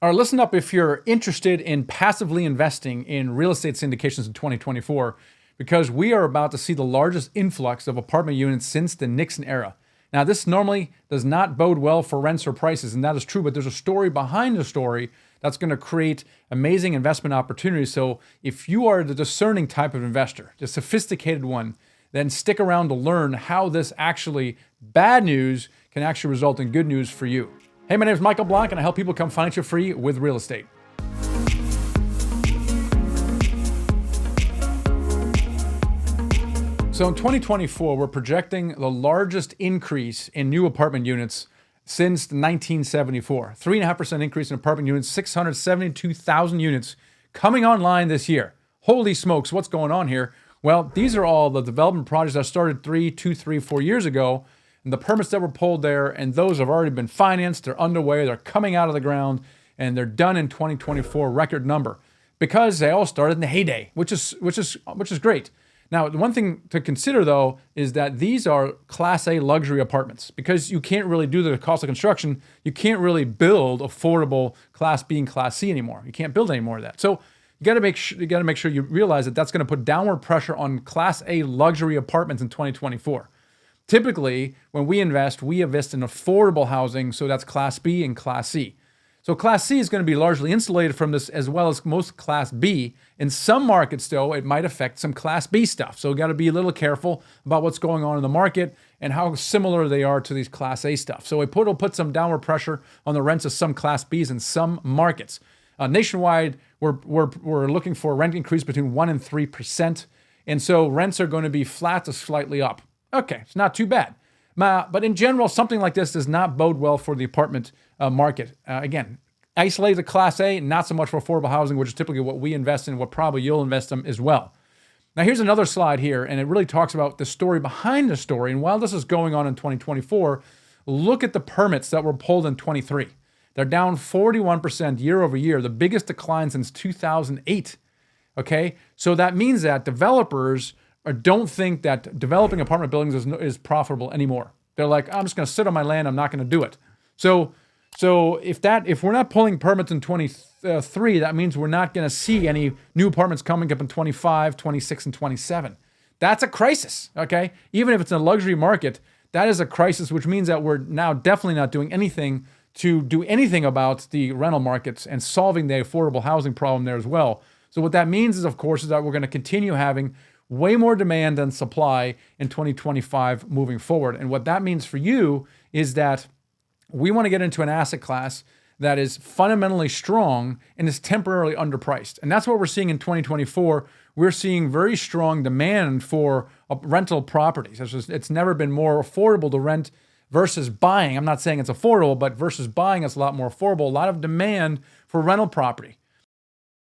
All right, listen up if you're interested in passively investing in real estate syndications in 2024, because we are about to see the largest influx of apartment units since the Nixon era. Now, this normally does not bode well for rents or prices, and that is true, but there's a story behind the story that's going to create amazing investment opportunities. So if you are the discerning type of investor, the sophisticated one, then stick around to learn how this actually bad news can actually result in good news for you. Hey, my name is Michael Blank, and I help people become financially free with real estate. So in 2024, we're projecting the largest increase in new apartment units since 1974. 3.5% increase in apartment units, 672,000 units coming online this year. Holy smokes, what's going on here? Well, these are all the development projects that started 4 years ago. And the permits that were pulled there, and those have already been financed, they're underway, they're coming out of the ground, and they're done in 2024, record number, because they all started in the heyday, which is great. Now, the one thing to consider though is that these are Class A luxury apartments, because you can't really do the cost of construction. You can't really build affordable Class B and Class C anymore. You can't build any more of that. So you got to make sure you realize that that's going to put downward pressure on Class A luxury apartments in 2024. Typically, when we invest in affordable housing, so that's Class B and Class C. So Class C is going to be largely insulated from this, as well as most Class B. In some markets, though, it might affect some Class B stuff. So we got to be a little careful about what's going on in the market and how similar they are to these Class A stuff. So it'll put some downward pressure on the rents of some Class Bs in some markets. Nationwide, we're looking for a rent increase between 1% and 3%. And so rents are going to be flat to slightly up. Okay, it's not too bad. But in general, something like this does not bode well for the apartment market. Again, isolated to Class A, not so much for affordable housing, which is typically what we invest in, what probably you'll invest in as well. Now, here's another slide here, and it really talks about the story behind the story. And while this is going on in 2024, look at the permits that were pulled in 23. They're down 41% year over year, the biggest decline since 2008. Okay, so that means that developers don't think that developing apartment buildings is profitable anymore. They're like, I'm just going to sit on my land. I'm not going to do it. So if we're not pulling permits in 23, that means we're not going to see any new apartments coming up in 25, 26, and 27. That's a crisis. Okay, even if it's a luxury market, that is a crisis, which means that we're now definitely not doing anything to do anything about the rental markets and solving the affordable housing problem there as well. So what that means is, of course, is that we're going to continue having way more demand than supply in 2025 moving forward. And what that means for you is that we want to get into an asset class that is fundamentally strong and is temporarily underpriced. And that's what we're seeing in 2024. We're seeing very strong demand for rental properties. It's never been more affordable to rent versus buying. I'm not saying it's affordable, but versus buying, it's a lot more affordable. A lot of demand for rental property.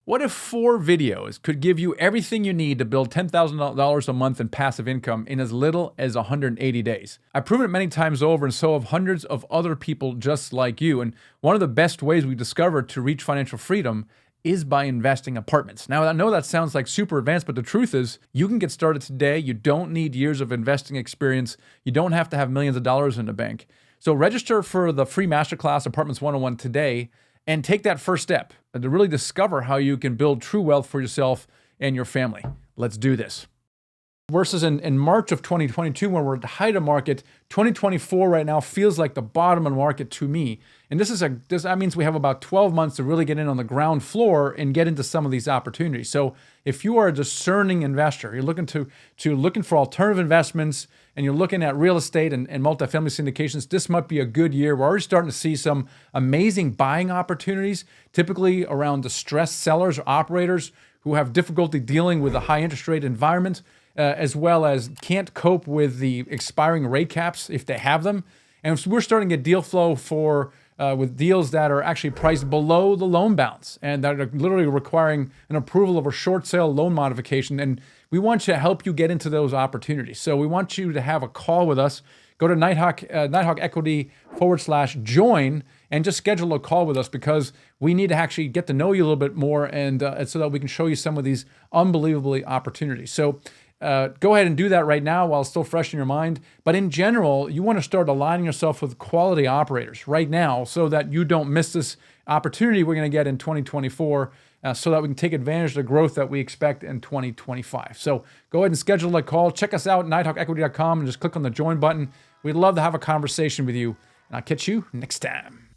What if 4 videos could give you everything you need to build $10,000 a month in passive income in as little as 180 days? I've proven it many times over, and so have hundreds of other people just like you. And one of the best ways we discovered to reach financial freedom is by investing in apartments. Now, I know that sounds like super advanced, but the truth is you can get started today. You don't need years of investing experience. You don't have to have millions of dollars in the bank. So register for the free masterclass Apartments 101 today, and take that first step to really discover how you can build true wealth for yourself and your family. Let's do this. Versus in March of 2022, when we're at the height of market, 2024 right now feels like the bottom of the market to me. And that means we have about 12 months to really get in on the ground floor and get into some of these opportunities. So if you are a discerning investor, you're looking for alternative investments, and you're looking at real estate and multifamily syndications, this might be a good year. We're already starting to see some amazing buying opportunities, typically around distressed sellers or operators who have difficulty dealing with a high interest rate environment, as well as can't cope with the expiring rate caps if they have them. And so we're starting to get deal flow with deals that are actually priced below the loan balance and that are literally requiring an approval of a short sale loan modification. And we want to help you get into those opportunities. So we want you to have a call with us. Go to Nighthawk Equity/join and just schedule a call with us, because we need to actually get to know you a little bit more and so that we can show you some of these unbelievably opportunities. So go ahead and do that right now while it's still fresh in your mind. But in general, you want to start aligning yourself with quality operators right now so that you don't miss this opportunity we're going to get in 2024 so that we can take advantage of the growth that we expect in 2025. So go ahead and schedule a call. Check us out at nighthawkequity.com and just click on the join button. We'd love to have a conversation with you. And I'll catch you next time.